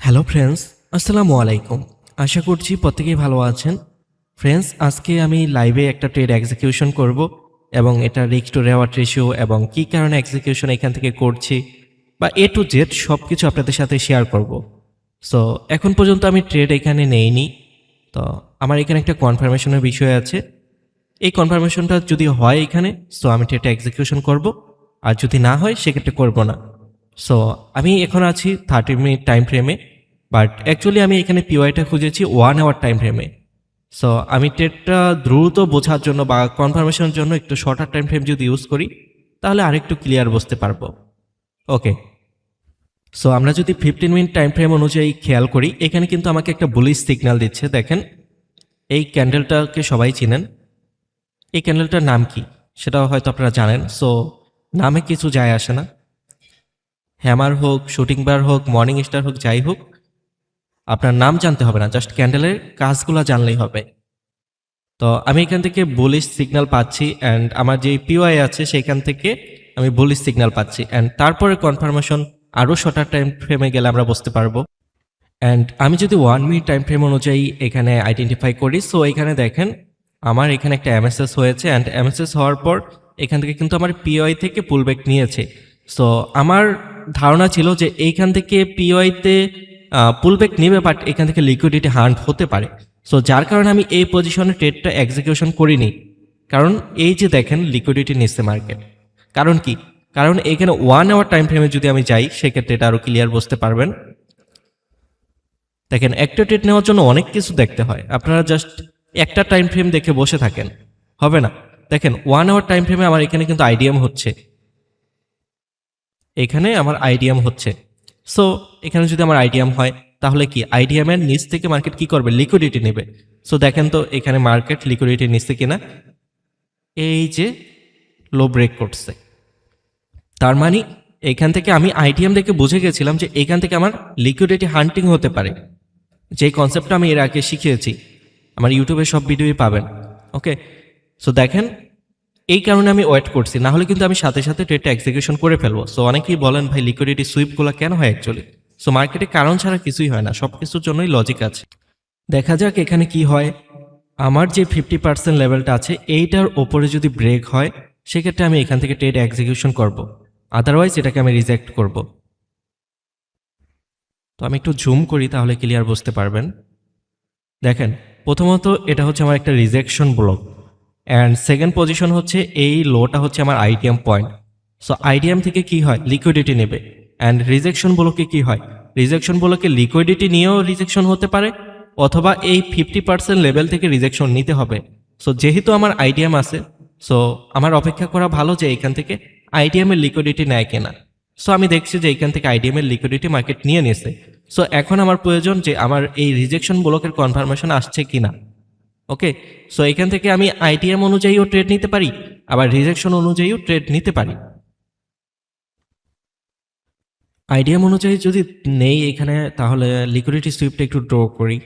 Hello friends, আসসালামু আলাইকুম। আশা করছি প্রত্যেকেই ভালো আছেন। ফ্রেন্ডস, আজকে আমি লাইভে একটা ট্রেড এক্সিকিউশন করব এবং এটা রিস্ক টু রেওয়ার্ড রেশিও এবং কী কারণে এক্সিকিউশন এখান থেকে করছি বা এ টু জেড সব কিছু আপনাদের সাথে শেয়ার করব। সো এখন পর্যন্ত আমি ট্রেড এখানে নেইনি। তো আমার এখানে একটা কনফার্মেশনের বিষয় আছে। এই কনফার্মেশনটা যদি হয় এখানে, সো আমি ট্রেডটা এক্সিকিউশন করব, আর যদি না হয় সেক্ষেত্রে করব না। সো আমি এখন আছি 30 মিনিট টাইম ফ্রেমে, বাট অ্যাকচুয়ালি আমি এখানে পিওয়াইটা খুঁজেছি 1 আওয়ার টাইম ফ্রেমে। সো আমি ট্রেডটা দ্রুত বোঝার জন্য বা কনফার্মেশনের জন্য একটু শর্টার টাইম ফ্রেম যদি ইউজ করি তাহলে আরেকটু ক্লিয়ার বুঝতে পারবো। ওকে, সো আমরা যদি 15 মিনিট টাইম ফ্রেম অনুযায়ী খেয়াল করি, এখানে কিন্তু আমাকে একটা বুলিশ সিগন্যাল দিচ্ছে। দেখেন, এই ক্যান্ডেলটাকে সবাই চিনেন। এই ক্যান্ডেলটার নাম কি সেটাও হয়তো আপনারা জানেন। সো নামে কিছু যায় আসে না, হ্যামার হোক, শুটিং বার হোক, মর্নিং স্টার হোক, যাই হোক, আপনার নাম জানতে হবে না, জাস্ট ক্যান্ডেলের কাজগুলো জানলেই হবে। তো আমি এখান থেকে বুলিশ সিগন্যাল পাচ্ছি অ্যান্ড আমার যে পিওআই আছে সেখান থেকে আমি বুলিশ সিগন্যাল পাচ্ছি অ্যান্ড তারপরে কনফার্মেশন আরও শর্টার টাইম ফ্রেমে গেলে আমরা বুঝতে পারবো। অ্যান্ড আমি যদি 1 মিনিট টাইম ফ্রেম অনুযায়ী এখানে আইডেন্টিফাই করি, সো এখানে দেখেন আমার এখানে একটা এমএসএস হয়েছে অ্যান্ড এমএসএস হওয়ার পর এখান থেকে কিন্তু আমার পিওআই থেকে পুলব্যাক নিয়েছে। সো আমার ধারণা ছিল যে এইখান থেকে পিওআইতে পুলব্যাক নেবে, বাট এখান থেকে লিকুইডিটি হান্ট হতে পারে। সো যার কারণে আমি এই পজিশনে ট্রেডটা এক্সিকিউশন করিনি, কারণ এই যে দেখেন লিকুইডিটি নিচ্ছে মার্কেট। কারণ কি? কারণ এখানে 1 আওয়ার টাইম ফ্রেমে যদি আমি যাই সেক্ষেত্রে এটা আরও ক্লিয়ার বুঝতে পারবেন। দেখেন, একটা ট্রেড নেওয়ার জন্য অনেক কিছু দেখতে হয়। আপনারা জাস্ট একটা টাইম ফ্রেম দেখে বসে থাকেন, হবে না। দেখেন, 1 আওয়ার টাইম ফ্রেমে আমার এখানে কিন্তু আইডিএম হচ্ছে, এখানে আমার আইডিএম হচ্ছে। সো এখানে যদি আমার আইডিএম হয় তাহলে কি আইডিএমের নিচ থেকে মার্কেট কি করবে? লিকুইডিটি নেবে। সো দেখেন তো এখানে মার্কেট লিকুইডিটি নিচ্ছে কিনা। এই যে লো ব্রেক করছে, তার মানে এখান থেকে আমি আইডিএম দেখে বুঝে গেছিলাম যে এখান থেকে আমার লিকুইডিটি হান্টিং হতে পারে। যে কনসেপ্টটা আমি এর আগে শিখিয়েছি, আমার ইউটিউবে সব ভিডিওই পাবেন। ওকে, সো দেখেন, এই কারণে আমি ওয়েট করছি, না হলে কিন্তু আমি সাথে সাথে ট্রেডটা এক্সিকিউশন করে ফেলবো। সো অনেকেই বলেন ভাই লিকুইডিটি সুইপগুলো কেন হয় অ্যাকচুয়ালি। সো মার্কেটে কারণ ছাড়া কিছুই হয় না, সব কিছুর জন্যই লজিক আছে। দেখা যাক এখানে কি হয়। আমার যে 50% লেভেলটা আছে এইটার ওপরে যদি ব্রেক হয় সেক্ষেত্রে আমি এখান থেকে ট্রেড এক্সিকিউশন করব, আদারওয়াইজ এটাকে আমি রিজেক্ট করব। তো আমি একটু জুম করি তাহলে ক্লিয়ার বুঝতে পারবেন। দেখেন, প্রথমত এটা হচ্ছে আমার একটা rejection block and second position হচ্ছে এই লোটা হচ্ছে আমার আইডিএম পয়েন্ট। সো আইডিএম থেকে কি হয়? লিকুইডিটি নেবে। অ্যান্ড রিজেকশন ব্লকে কি হয়? রিজেকশন ব্লকে লিকুইডিটি নিয়েও রিজেকশন হতে পারে, অথবা এই 50% লেভেল থেকে রিজেকশন নিতে হবে। সো যেহেতু আমার আইডিএম আছে, সো আমার অপেক্ষা করা ভালো যে এখান থেকে আইডিএমের লিকুইডিটি নেয় কেনা। সো আমি দেখছি যে এখান থেকে আইডিএমের লিকুইডিটি মার্কেট নিয়ে নিয়েছে। সো এখন আমার প্রয়োজন যে আমার এই রিজেকশন ব্লকের কনফার্মেশন আসছে কিনা। ওকে, সো এখান থেকে আমি আইটিএম অনুযায়ীও ট্রেড নিতে পারি, আবার রিজেকশন অনুযায়ীও ট্রেড নিতে পারি। আইডিএম অনুযায়ী যদি নেই এখানে, তাহলে লিকুইডিটি সুইপটা একটু ড্র করি।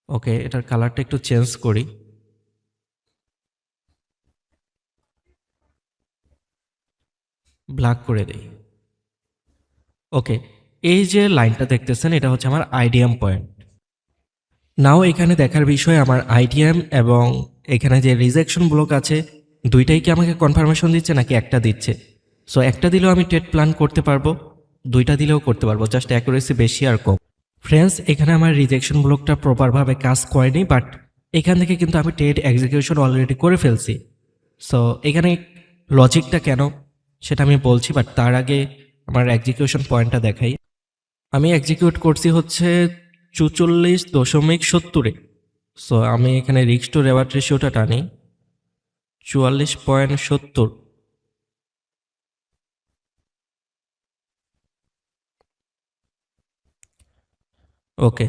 ওকে, এটার কালারটা একটু চেঞ্জ করি, ব্ল্যাক করে দেই। ওকে, এই যে লাইনটা দেখতেছেন এটা হচ্ছে আমার আইডিএম পয়েন্ট। নাও এখানে দেখার বিষয় আমার আইডিএম এবং এখানে যে রিজেকশন ব্লক আছে দুইটাই কি আমাকে কনফার্মেশন দিচ্ছে নাকি একটা দিচ্ছে। সো একটা দিলেও আমি ট্রেড প্ল্যান করতে পারবো, দুইটা দিলেও করতে পারবো, জাস্ট অ্যাকুরেসি বেশি আর কম। ফ্রেন্ডস, এখানে আমার রিজেকশন ব্লকটা প্রপারভাবে কাজ করেনি, বাট এখান থেকে কিন্তু আমি ট্রেড এক্সিকিউশন অলরেডি করে ফেলছি। সো এখানে লজিকটা কেন সেটা আমি বলছি, বাট তার আগে আমার এক্সিকিউশন পয়েন্টটা দেখাই। আমি এক্সিকিউট করছি হচ্ছে 44.70-এ। সো আমি এখানে রিস্ক টু রেওয়ার্ড রেশিওটা টানি 44.70। ওকে,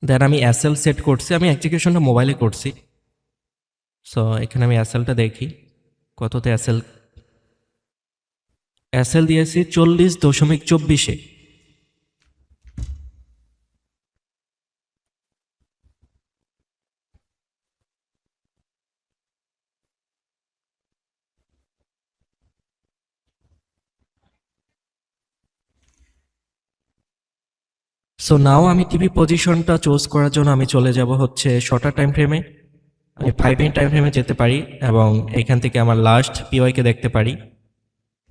দেন আমি এসএল সেট করছি, আমি এক্সিকিউশনটা মোবাইলে করছি। সো এখানে আমি এসএলটা দেখি কততে এসএল। এসএল দিয়েছি 40.24-এ। সো নাও আমি টিভি পজিশনটা চুজ করার জন্য আমি চলে যাব হচ্ছে শর্টার টাইম ফ্রেমে। আমি 5 মিনিট টাইম ফ্রেমে যেতে পারি এবং এখান থেকে আমার লাস্ট পিওয়াইকে দেখতে পারি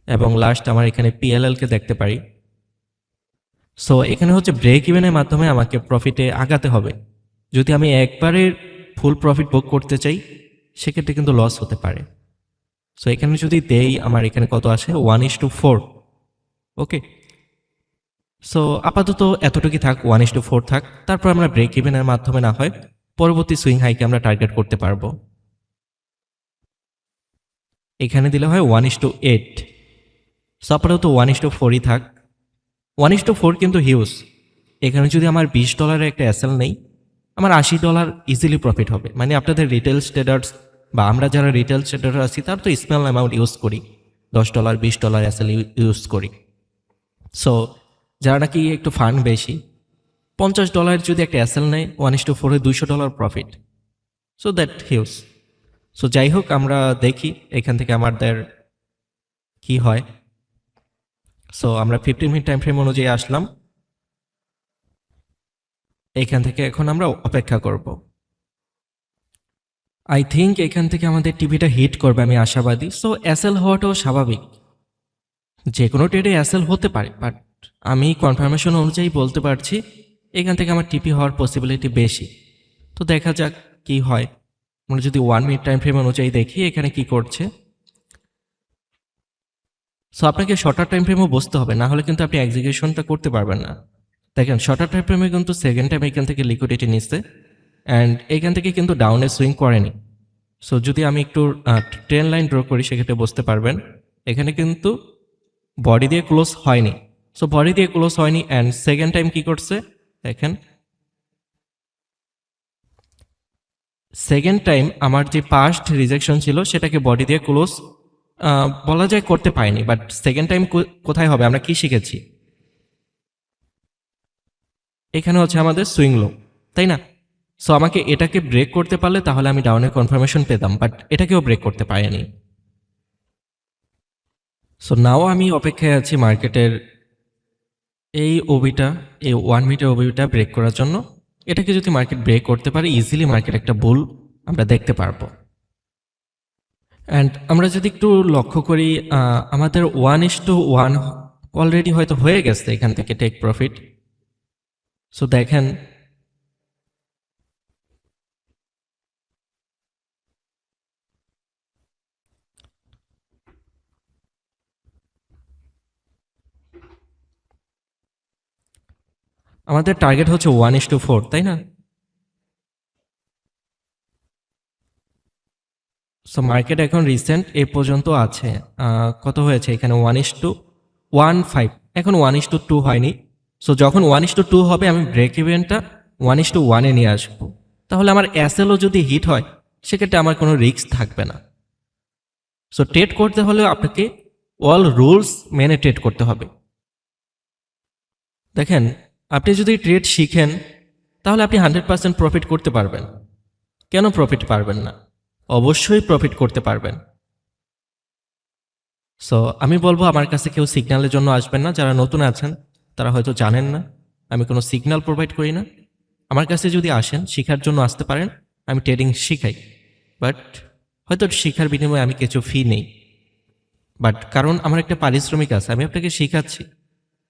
এবং লাস্ট আমার এখানে পিএলএলকে দেখতে পারি। সো এখানে হচ্ছে ব্রেক ইভেনের মাধ্যমে আমাকে প্রফিটে আগাতে হবে। যদি আমি একবারে ফুল প্রফিট বুক করতে চাই সেক্ষেত্রে কিন্তু লস হতে পারে। সো এখানে যদি দেই আমার এখানে কত আসে 1:4। ওকে, সো আপাতত এতটুকুই থাক, 1:4 থাক। তারপর আমরা ব্রেক ইভেনের মাধ্যমে না হয় পরবর্তী সুইং হাইকে আমরা টার্গেট করতে পারবো। এখানে দিলে হয় 1:8। সো আপাতত 1:4ই থাক। 1:4 কিন্তু হিউজ। এখানে যদি আমার $20 একটা এসএল নেই, আমার $80 ইজিলি প্রফিট হবে। মানে আপনাদের রিটেল ট্রেডার্স বা আমরা যারা রিটেল ট্রেডার আছি তার তো স্মল অ্যামাউন্ট ইউজ করি, $10 $20 এসএল ইউজ করি। সো যারা নাকি একটু ফান্ড বেশি, $50 যদি একটা এসএল নেয় 1:4-এ $200 profit. So that huge. So যাই হোক, আমরা দেখি এখান থেকে আমাদের কি হয়। সো আমরা 15 মিনিট টাইম ফ্রেম অনুযায়ী আসলাম। এখান থেকে এখন আমরা অপেক্ষা করব। আই থিঙ্ক এখান থেকে আমাদের টিভিটা হিট করবে, আমি আশাবাদী। সো এসএল হওয়াটাও স্বাভাবিক, যে কোনো ট্রেডে এসএল হতে পারে, বাট আমি কনফার্মেশন অনুযায়ী বলতে পারছি এখান থেকে আমার টিপি হওয়ার পসিবিলিটি বেশি। তো দেখা যাক কি হয়। আমরা যদি 1 মিনিট টাইম ফ্রেম অনুযায়ী দেখি এখানে কি করছে। সো আপনাকে শর্টার টাইম ফ্রেমও বসতে হবে, না হলে কিন্তু আপনি এক্সিকিউশনটা করতে পারবেন না। দেখেন শর্টার টাইম ফ্রেমে কিন্তু সেকেন্ড টাইম এখান থেকে লিকুইডিটি নিচ্ছে অ্যান্ড এখান থেকে কিন্তু ডাউনে সুইং করেনি। সো যদি আমি একটু ট্রেন লাইন ড্র করি সেক্ষেত্রে বুঝতে পারবেন এখানে কিন্তু বডি দিয়ে ক্লোজ হয়নি। সো বডি দিয়ে ক্লোজ হয়নি অ্যান্ড সেকেন্ড টাইম কি করছে দেখেন, সেকেন্ড টাইম আমার যে পাস্ট রিজেকশন ছিল সেটাকে বডি দিয়ে ক্লোজ বলা যায় করতে পারিনি। বাট সেকেন্ড টাইম কোথায় হবে, আমরা কি শিখেছি, এখানে হচ্ছে আমাদের সুইং লো, তাই না? সো আমাকে এটাকে ব্রেক করতে পারলে তাহলে আমি ডাউনের কনফার্মেশন পেতাম, বাট এটাকেও ব্রেক করতে পারিনি। সো নাও আমি অপেক্ষায় আছি মার্কেটের এই ওবিটা, এই 1 মিনিটের ওবিটা ব্রেক করার জন্য। এটাকে যদি মার্কেট ব্রেক করতে পারে ইজিলি মার্কেট একটা বুল আমরা দেখতে পারবো। অ্যান্ড আমরা যদি একটু লক্ষ্য করি আমাদের 1:1 অলরেডি হয়তো হয়ে গেছে এখান থেকে টেক প্রফিট। সো দেখেন আমাদের টার্গেট হচ্ছে 1:4, তাই না? সো মার্কেট এখন রিসেন্ট এ পর্যন্ত আছে কত হয়েছে এখানে 1:15, এখন 1:2 হয়নি। সো যখন 1:2 হবে আমি ব্রেক ইভেনটা 1:1-এ নিয়ে আসবো, তাহলে আমার এসএলও যদি হিট হয় সেক্ষেত্রে আমার কোনো রিস্ক থাকবে না। সো ট্রেড করতে হলে আপনাকে অল রুলস মেনে ট্রেড করতে হবে। দেখেন আপনি যদি ট্রেড শিখেন তাহলে আপনি 100% প্রফিট করতে পারবেন। কেন প্রফিট পারবেন না? অবশ্যই প্রফিট করতে পারবেন। সো আমি বলবো আমার কাছে কেউ সিগন্যালের জন্য আসবেন না। যারা নতুন আছেন তারা হয়তো জানেন না আমি কোনো সিগন্যাল প্রোভাইড করি না। আমার কাছে যদি আসেন শেখার জন্য আসতে পারেন, আমি ট্রেডিং শিখাই, বাট হয়তো শেখার বিনিময়ে আমি কিছু ফি নেই। বাট কারণ আমার একটা পারিশ্রমিক আছে, আমি আপনাকে শেখাচ্ছি।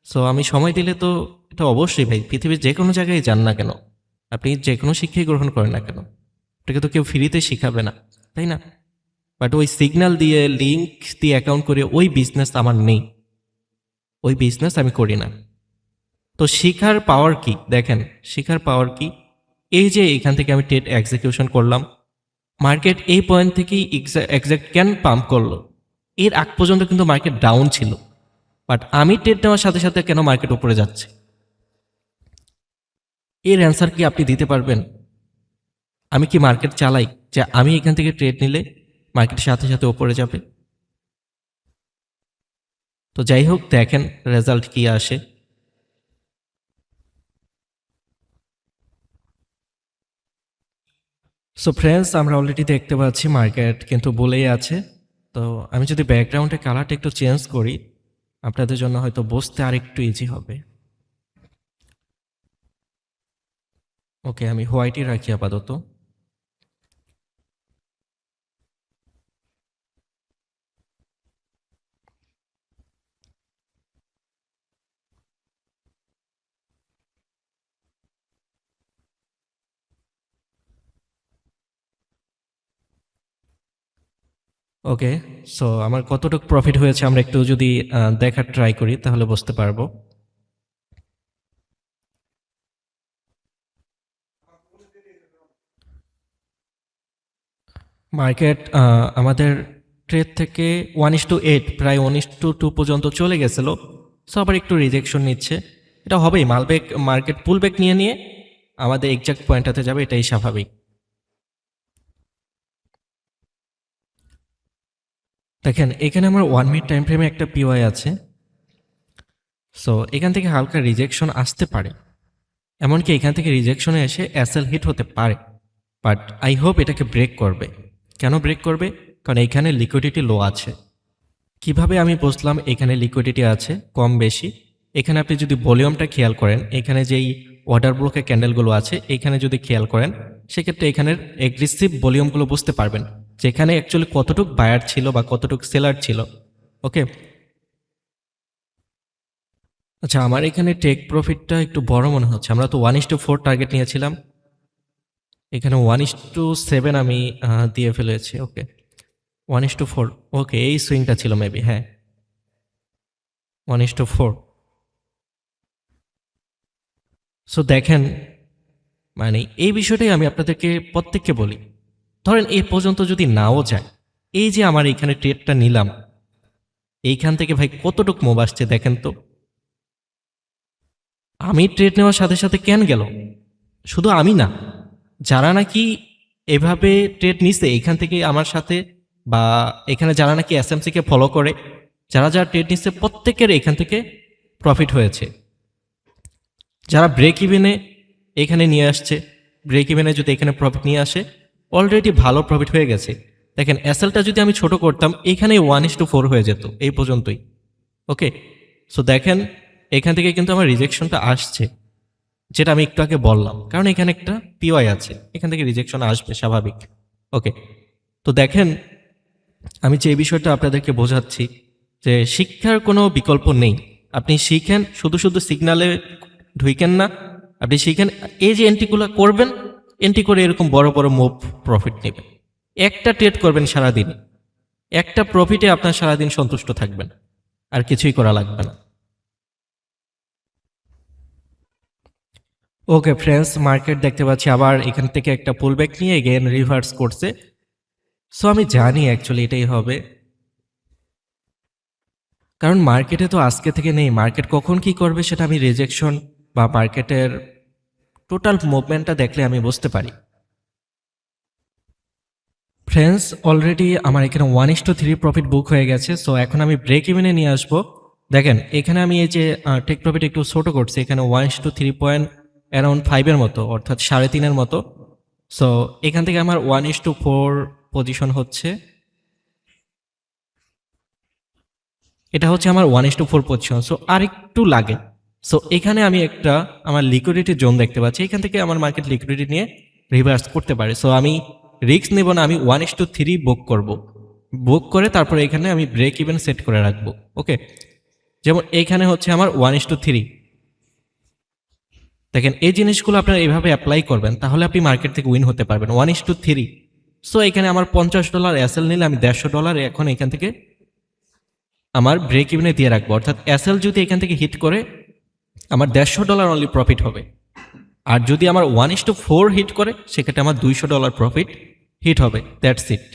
সো আমি সময় দিলে তো এটা অবশ্যই ভাই, পৃথিবীর যে কোনো জায়গায় যান না কেন, আপনি যে কোনো শিক্ষাই গ্রহণ করেন না কেন, এটাকে তো কেউ ফ্রিতে শিখাবে না, তাই না? বাট ওই সিগন্যাল দিয়ে লিঙ্ক দিয়ে অ্যাকাউন্ট করে ওই বিজনেস আমার নেই, ওই বিজনেস আমি করি না। তো শিখার পাওয়ার কি দেখেন, শিখার পাওয়ার কি, এই যে এখান থেকে আমি ট্রেড এক্সিকিউশন করলাম, মার্কেট এই পয়েন্ট থেকেই এক্সাক্ট ক্যান পাম্প করলো। এর আগ পর্যন্ত কিন্তু মার্কেট ডাউন ছিল, বাট আমি ট্রেড নেওয়ার সাথে সাথে কেন মার্কেট উপরে যাচ্ছে, এর অ্যান্সার কি আপনি দিতে পারবেন? আমি কি মার্কেট চালাই যে আমি এখান থেকে ট্রেড নিলে মার্কেটের সাথে সাথে উপরে যাবে? তো যাই হোক, দেখেন রেজাল্ট কি আসে। সো ফ্রেন্ডস, আমরা অলরেডি দেখতে পাচ্ছি মার্কেট কিন্তু বলেই আছে। তো আমি যদি ব্যাকগ্রাউন্ডে কালারটা একটু চেঞ্জ করি আপনাদের জন্য হয়তো বুঝতে আরেকটু ইজি হবে। ওকে, আমি হোয়াইটই রাখি আপাতত। ওকে, সো আমার কতটুকু প্রফিট হয়েছে আমরা একটু যদি দেখার ট্রাই করি তাহলে বুঝতে পারবো। মার্কেট আমাদের ট্রেড থেকে 1:8 প্রায় 1:2 পর্যন্ত চলে গেছিল। সো আবার একটু রিজেকশন নিচ্ছে, এটা হবেই। মার্কেট পুলব্যাক নিয়ে নিয়ে আমাদের এক্সাক্ট পয়েন্টটাতে যাবে, এটাই স্বাভাবিক। দেখেন এখানে আমার 1 মিনিট টাইম ফ্রেমে একটা পিওয়াই আছে। সো এখান থেকে হালকা রিজেকশন আসতে পারে, এমনকি এখান থেকে রিজেকশনে এসে এসএল হিট হতে পারে। বাট আই হোপ এটাকে ব্রেক করবে। কেন ব্রেক করবে? কারণ এইখানে লিকুইডিটি লো আছে। কিভাবে আমি বুঝলাম এখানে লিকুইডিটি আছে কম বেশি? এখানে আপনি যদি ভলিউমটা খেয়াল করেন, এখানে যেই অর্ডার ব্লকের ক্যান্ডেলগুলো আছে এখানে যদি খেয়াল করেন, সেক্ষেত্রে এখানের এগ্রেসিভ ভলিউমগুলো বুঝতে পারবেন যে এখানে অ্যাকচুয়ালি কতটুক বায়ার ছিল বা কতটুক সেলার ছিল। ওকে, আচ্ছা আমার এখানে টেক প্রফিটটা একটু বড় মনে হচ্ছে। আমরা তো 1:4 টার্গেট নিয়েছিলাম, এখানে 1:7 আমি দিয়ে ফেলেছি। ওকে, 1:4। ওকে, এই সুইংটা ছিল মেবি, হ্যাঁ 1:4। সো দেখেন, মানে এই বিষয়টাই আমি আপনাদেরকে প্রত্যেককে বলি। ধরেন এই পর্যন্ত যদি নাও যায়, এই যে আমার এইখানে ট্রেডটা নিলাম, এইখান থেকে ভাই কতটুক মুভ আসছে দেখেন তো। আমি ট্রেড নেওয়ার সাথে সাথে কেন গেল? শুধু আমি না, যারা নাকি এভাবে ট্রেড নিছে এইখান থেকে আমার সাথে, বা এখানে যারা নাকি এসএমসি কে ফলো করে, যারা যারা ট্রেড নিচ্ছে প্রত্যেকের এখান থেকে প্রফিট হয়েছে। যারা ব্রেক ইভেনে এখানে নিয়ে আসছে, ব্রেক ইভেনে যদি এখানে প্রফিট নিয়ে আসে, অলরেডি ভালো প্রফিট হয়ে গেছে। দেখেন এসএলটা যদি আমি ছোট করতাম, এখানে 1:4 হয়ে যেত এই পর্যন্তই। ওকে, সো দেখেন এখান থেকে কিন্তু আমার রিজেকশনটা আসছে, যেটা আমি একটু আগে বললাম, কারণ এখানে একটা পিওয়াই আছে, এখান থেকে রিজেকশন আসবে স্বাভাবিক। ওকে, তো দেখেন আমি যে বিষয়টা আপনাদেরকে বোঝাচ্ছি যে শিক্ষার কোনো বিকল্প নেই। আপনি শিখেন, শুধু শুধু সিগনালে ঢুইকেন না, আপনি শিখেন এই যে এন্ট্রিগুলো করবেন, এন্ট্রি করে এরকম বড় বড় মুভ প্রফিট নেবেন। একটা ট্রেড করবেন সারাদিন, একটা প্রফিটে আপনার সারাদিন সন্তুষ্ট থাকবেন, আর কিছুই করা লাগবে না। ওকে ফ্রেন্ডস, মার্কেট দেখতে পাচ্ছি আবার এখান থেকে একটা পুলব্যাক নিয়ে এগেন রিভার্স করছে। সো আমি জানি অ্যাকচুয়ালি এটাই হবে, কারণ মার্কেটে তো আজকে থেকে নেই। মার্কেট কখন কি করবে সেটা আমি রিজেকশন বা মার্কেটের টোটাল মুভমেন্টটা দেখলে আমি বুঝতে পারি। ফ্রেন্ডস, অলরেডি আমার এখানে 1:3 প্রফিট বুক হয়ে গেছে। সো এখন আমি ব্রেক ইভেনে নিয়ে আসবো। দেখেন এখানে আমি এই যে টেক প্রফিট একটু ছোট করছি, এখানে 1:3 অ্যারাউন্ড 5-এর মতো, অর্থাৎ 3.5-এর মতো। সো এখান থেকে আমার 1:4 পজিশন হচ্ছে, এটা হচ্ছে আমার 1:4 পজিশন। সো আর একটু লাগে। সো এখানে আমি একটা আমার লিকুইডিটি জোন দেখতে পাচ্ছি, এখান থেকে আমার মার্কেট লিকুইডিটি নিয়ে রিভার্স করতে পারে। সো আমি রিস্ক নেব না, আমি 1:3 বুক করব। বুক করে তারপরে এখানে আমি ব্রেক ইভেন সেট করে রাখবো। ওকে, যেমন এইখানে হচ্ছে আমার 1:3। দেখেন এই জিনিসগুলো আপনারা এইভাবে অ্যাপ্লাই করবেন, তাহলে আপনি মার্কেট থেকে উইন হতে পারবেন। 1:3। সো এখানে আমার $50 এসএল নিলে আমি $150 এখন এখান থেকে আমার ব্রেক ইভেনে দিয়ে রাখবো। অর্থাৎ এসএল যদি এখান থেকে হিট করে আমার $150 অনলি প্রফিট হবে। আর যদি আমার 1:4 হিট করে সেক্ষেত্রে আমার $200 প্রফিট হিট হবে। That's it.